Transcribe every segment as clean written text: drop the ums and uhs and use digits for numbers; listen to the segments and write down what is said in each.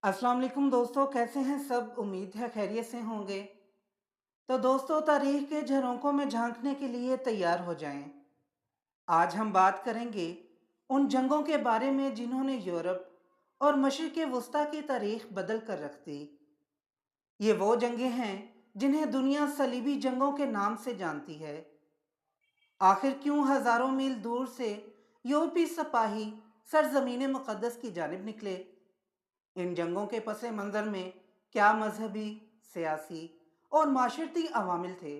अस्सलाम वालेकुम दोस्तों, कैसे हैं सब। उम्मीद है खैरियत से होंगे। तो दोस्तों, तारीख के झरोकों में झांकने के लिए तैयार हो जाएं। आज हम बात करेंगे उन जंगों के बारे में जिन्होंने यूरोप और मशरिक़ वस्ता की तारीख बदल कर रख दी। ये वो जंगें हैं जिन्हें दुनिया सलीबी जंगों के नाम से जानती है। आखिर क्यों हज़ारों मील दूर से यूरोपी सिपाही सरजमीन मुक़द्दस की जानिब निकले? इन जंगों के पस मंज़र में क्या मजहबी, सियासी और माशरती अवामिल थे,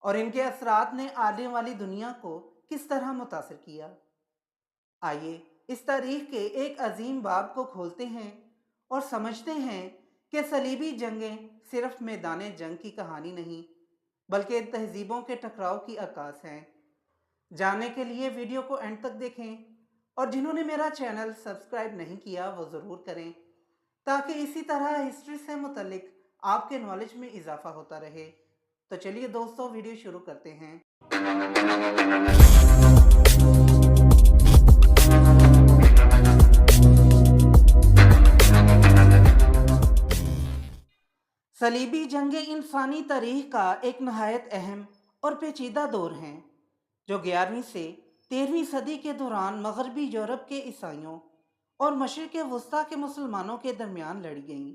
और इनके असरात ने आने वाली दुनिया को किस तरह मुतासर किया? आइए इस तारीख के एक अजीम बाब को खोलते हैं और समझते हैं कि सलीबी जंगें सिर्फ मैदान जंग की कहानी नहीं, बल्कि तहजीबों के टकराव की अक्कास हैं। जानने के लिए वीडियो को एंड तक देखें, और जिन्होंने मेरा चैनल सब्सक्राइब नहीं किया वो ज़रूर करें, ताकि इसी तरह हिस्ट्री से मुतल्लिक आपके नॉलेज में इजाफा होता रहे। तो चलिए दोस्तों, वीडियो शुरू करते हैं। सलीबी जंगें इंसानी तारीख का एक नहायत अहम और पेचीदा दौर हैं, जो 11वीं से 13वीं सदी के दौरान मगरबी यूरोप के ईसाइयों और मशरिक़ वस्ता के मुसलमानों के दरमियान लड़ी गईं।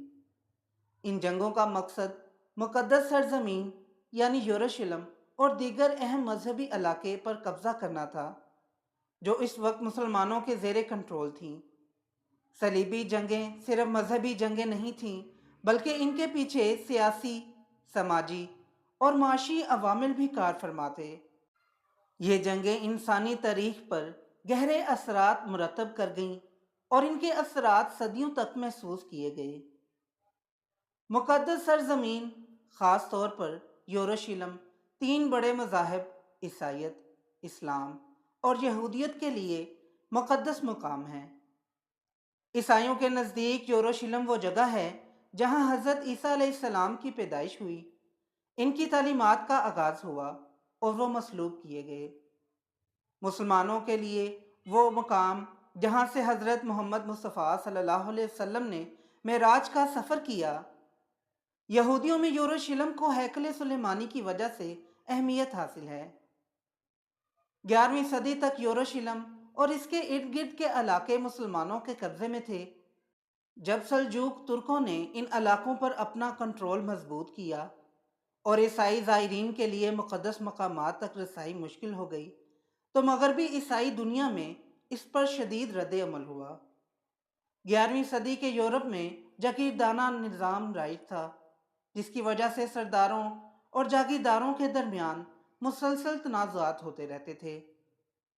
इन जंगों का मकसद मुक़द्दस सरजमीन यानी यरूशलेम और दीगर अहम मजहबी इलाके पर कब्जा करना था, जो इस वक्त मुसलमानों के ज़ेरे कंट्रोल थीं। सलीबी जंगें सिर्फ मजहबी जंगें नहीं थीं, बल्कि इनके पीछे सियासी, समाजी और माशी अवामिल भी कार फरमा थे। ये जंगें इंसानी तारीख पर गहरे असरात मुरतब कर गईं, और इनके असरात सदियों तक महसूस किए गए। मुक़द्दस सरजमीन, ख़ास तौर पर यरूशलेम, तीन बड़े मज़ाहब ईसाइयत, इस्लाम और यहूदियत के लिए मुक़द्दस मुकाम है। ईसाइयों के नज़दीक यरूशलेम वो जगह है जहाँ हज़रत ईसा अलैहिस्सलाम की पैदाइश हुई, इनकी तालीमात का आगाज़ हुआ और वो मसलूब किए गए। मुसलमानों के लिए वो मुकाम जहाँ से हज़रत मोहम्मद मुस्तफ़ा सल्लल्लाहु अलैहि वसल्लम ने मेराज का सफ़र किया। यहूदियों में यरूशलेम को हैकल सुलेमानी की वजह से अहमियत हासिल है। 11वीं सदी तक यरूशलेम और इसके इर्द गिर्द के इलाके मुसलमानों के कब्जे में थे। जब सल्जूक तुर्कों ने इन इलाकों पर अपना कंट्रोल मजबूत किया और ईसाई ज़ायरीन के लिए मुक़द्दस मकामात तक रसाई मुश्किल हो गई, तो मगरबी ईसाई दुनिया में इस पर शदीद रद्द अमल हुआ। 11वीं सदी के यूरोप में जागीरदाना निज़ाम राइज था, जिसकी वजह से सरदारों और जागीरदारों के दरमियान मुसलसल तनाज़ात होते रहते थे।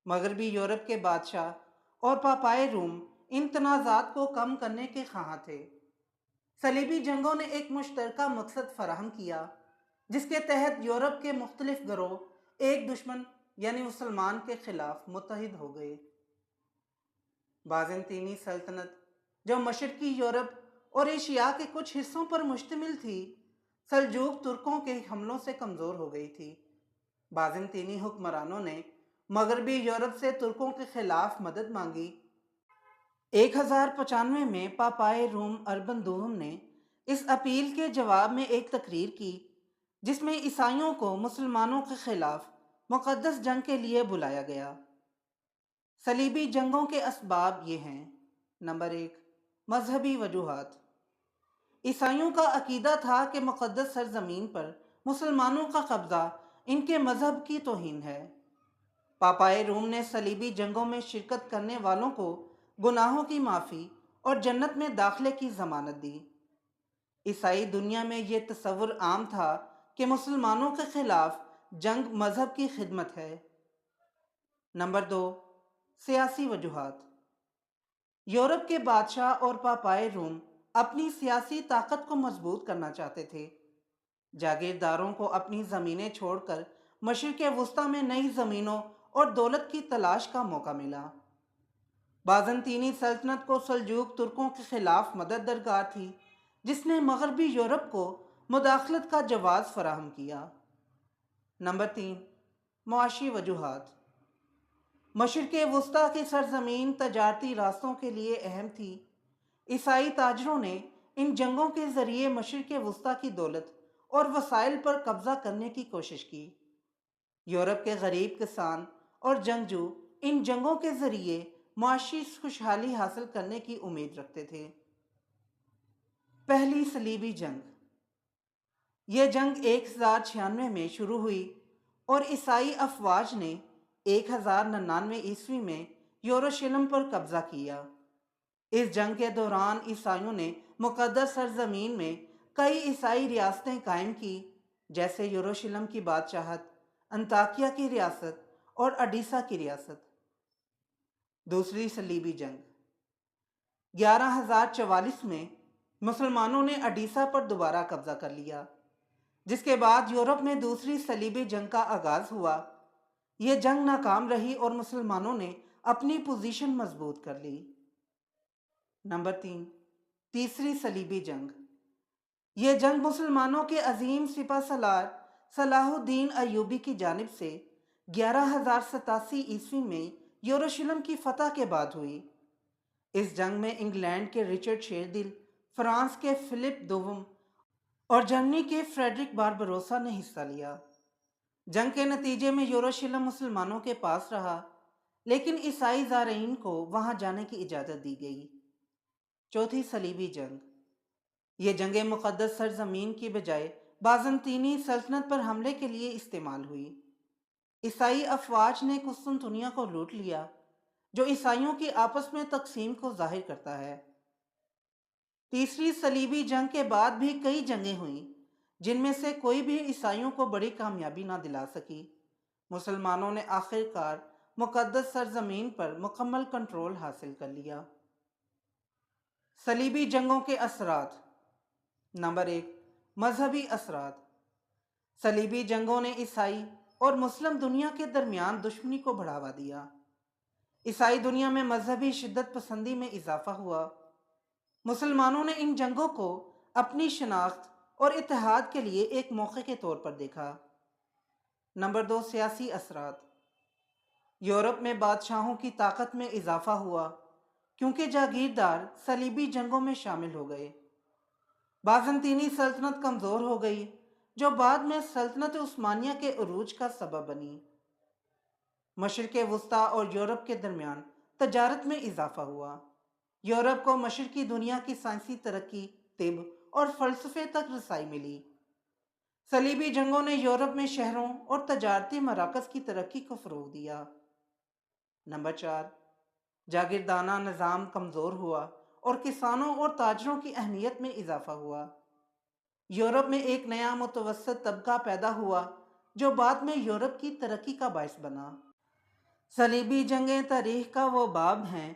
मगरबी यूरोप के बादशाह और पापाए रूम इन तनाज़ात को कम करने के ख्वाह थे। सलीबी जंगों ने एक मुश्तरका मकसद फराहम किया, जिसके तहत यूरोप के मुख्तलिफ गिरोह एक दुश्मन यानी मुसलमान के खिलाफ मुत्तहिद हो गए। बाज़ंतीनी सल्तनत, जो मशरकी यूरोप और एशिया के कुछ हिस्सों पर मुश्तमिल थी, सल्जूक तुर्कों के हमलों से कमज़ोर हो गई थी। बाज़ंतीनी हुक्मरानों ने मगरबी यूरोप से तुर्कों के खिलाफ मदद मांगी। 1095 में पापाए रूम अर्बन दूम ने इस अपील के जवाब में एक तकरीर की, जिसमें ईसाइयों को मुसलमानों के खिलाफ मुक़द्दस जंग के लिए बुलाया गया। सलीबी जंगों के असबाब ये हैं। नंबर 1, मजहबी वजूहात। ईसाइयों का अकीदा था कि मुक़द्दस सरजमीन पर मुसलमानों का कब्ज़ा इनके मजहब की तौहीन है। पापाए रूम ने सलीबी जंगों में शिरकत करने वालों को गुनाहों की माफ़ी और जन्नत में दाखिले की ज़मानत दी। ईसाई दुनिया में ये तसव्वुर आम था कि मुसलमानों के खिलाफ जंग मजहब की खिदमत है। नंबर 2, सियासी वजूहात। यूरोप के बादशाह और पापाए रूम अपनी सियासी ताकत को मजबूत करना चाहते थे। जागीरदारों को अपनी ज़मीनें छोड़कर मशरिक़ वस्ता में नई ज़मीनों और दौलत की तलाश का मौका मिला। बाज़ंतीनी सल्तनत को सल्जूक तुर्कों के खिलाफ मदद दरकार थी, जिसने मगरबी यूरोप को मुदाखलत का जवाज़ फराहम किया। नंबर 3, मुआशी वजूहात। मशरिक़ वस्ता की सरजमीन तजारती रास्तों के लिए अहम थी, عیسائی تاجروں نے ان جنگوں کے ذریعے مشرق وسطیٰ کی دولت اور وسائل پر قبضہ کرنے کی کوشش کی۔ یورپ کے غریب کسان اور جنگجو ان جنگوں کے ذریعے معاشی خوشحالی حاصل کرنے کی امید رکھتے تھے۔ پہلی صلیبی جنگ۔ یہ جنگ 1096 میں شروع ہوئی اور عیسائی افواج نے 1099 عیسوی میں یروشلم پر قبضہ کیا۔ اس جنگ کے دوران عیسائیوں نے مقدس سرزمین میں کئی عیسائی ریاستیں قائم کی، جیسے یروشلم کی بادشاہت، انطاکیہ کی ریاست اور اڈیسا کی ریاست۔ دوسری صلیبی جنگ۔ 1144 میں مسلمانوں نے اڈیسا پر دوبارہ قبضہ کر لیا، جس کے بعد یورپ میں دوسری صلیبی جنگ کا آغاز ہوا۔ یہ جنگ ناکام رہی اور مسلمانوں نے اپنی پوزیشن مضبوط کر لی۔ نمبر 3، تیسری صلیبی جنگ۔ یہ جنگ مسلمانوں کے عظیم سپہ سالار صلاح الدین ایوبی کی جانب سے 1187 عیسوی میں یروشلم کی فتح کے بعد ہوئی۔ اس جنگ میں انگلینڈ کے رچرڈ شیردل، فرانس کے فلپ دوم اور جرمنی کے فریڈرک باربروسا نے حصہ لیا۔ جنگ کے نتیجے میں یروشلم مسلمانوں کے پاس رہا، لیکن عیسائی زائرین کو وہاں جانے کی اجازت دی گئی۔ چوتھی صلیبی جنگ۔ یہ جنگ مقدس سرزمین کی بجائے بازنطینی سلطنت پر حملے کے لیے استعمال ہوئی۔ عیسائی افواج نے قسطنطنیہ کو لوٹ لیا، جو عیسائیوں کی آپس میں تقسیم کو ظاہر کرتا ہے۔ تیسری صلیبی جنگ کے بعد بھی کئی جنگیں ہوئیں، جن میں سے کوئی بھی عیسائیوں کو بڑی کامیابی نہ دلا سکی۔ مسلمانوں نے آخر کار مقدس سرزمین پر مکمل کنٹرول حاصل کر لیا۔ صلیبی جنگوں کے اثرات۔ نمبر 1، مذہبی اثرات۔ صلیبی جنگوں نے عیسائی اور مسلم دنیا کے درمیان دشمنی کو بڑھاوا دیا۔ عیسائی دنیا میں مذہبی شدت پسندی میں اضافہ ہوا۔ مسلمانوں نے ان جنگوں کو اپنی شناخت اور اتحاد کے لیے ایک موقع کے طور پر دیکھا۔ نمبر 2، سیاسی اثرات۔ یورپ میں بادشاہوں کی طاقت میں اضافہ ہوا، کیونکہ جاگیردار صلیبی جنگوں میں شامل ہو گئے۔ بازنطینی سلطنت کمزور ہو گئی، جو بعد میں سلطنت عثمانیہ کے عروج کا سبب بنی۔ مشرق وسطیٰ اور یورپ کے درمیان تجارت میں اضافہ ہوا۔ یورپ کو مشرقی دنیا کی سائنسی ترقی، طب اور فلسفے تک رسائی ملی۔ صلیبی جنگوں نے یورپ میں شہروں اور تجارتی مراکز کی ترقی کو فروغ دیا۔ نمبر 4، جاگیردانہ نظام کمزور ہوا اور کسانوں اور تاجروں کی اہمیت میں اضافہ ہوا۔ یورپ میں ایک نیا متوسط طبقہ پیدا ہوا، جو بعد میں یورپ کی ترقی کا باعث بنا۔ صلیبی جنگیں تاریخ کا وہ باب ہیں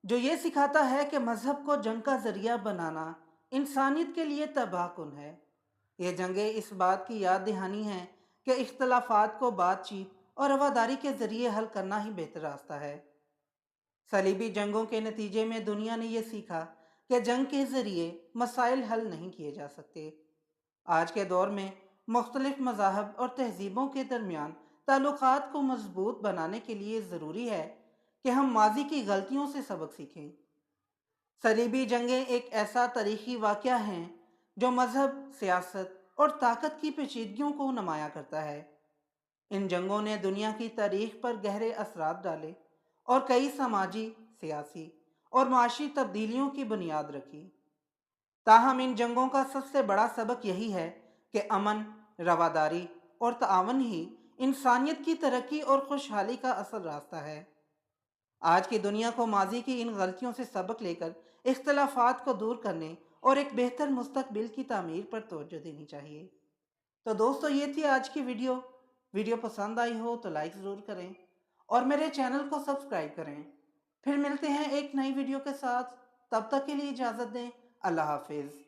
جو یہ سکھاتا ہے کہ مذہب کو جنگ کا ذریعہ بنانا انسانیت کے لیے تباہ کن ہے۔ یہ جنگیں اس بات کی یاد دہانی ہیں کہ اختلافات کو بات چیت اور رواداری کے ذریعے حل کرنا ہی بہتر راستہ ہے۔ صلیبی جنگوں کے نتیجے میں دنیا نے یہ سیکھا کہ جنگ کے ذریعے مسائل حل نہیں کیے جا سکتے۔ آج کے دور میں مختلف مذاہب اور تہذیبوں کے درمیان تعلقات کو مضبوط بنانے کے لیے ضروری ہے کہ ہم ماضی کی غلطیوں سے سبق سیکھیں۔ صلیبی جنگیں ایک ایسا تاریخی واقعہ ہیں جو مذہب، سیاست اور طاقت کی پیچیدگیوں کو نمایاں کرتا ہے۔ ان جنگوں نے دنیا کی تاریخ پر گہرے اثرات ڈالے اور کئی سماجی، سیاسی اور معاشی تبدیلیوں کی بنیاد رکھی۔ تاہم ان جنگوں کا سب سے بڑا سبق یہی ہے کہ امن، رواداری اور تعاون ہی انسانیت کی ترقی اور خوشحالی کا اصل راستہ ہے۔ آج کی دنیا کو ماضی کی ان غلطیوں سے سبق لے کر اختلافات کو دور کرنے اور ایک بہتر مستقبل کی تعمیر پر توجہ دینی چاہیے۔ تو دوستو، یہ تھی آج کی ویڈیو پسند آئی ہو تو لائک ضرور کریں اور میرے چینل کو سبسکرائب کریں۔ پھر ملتے ہیں ایک نئی ویڈیو کے ساتھ، تب تک کے لیے اجازت دیں۔ اللہ حافظ۔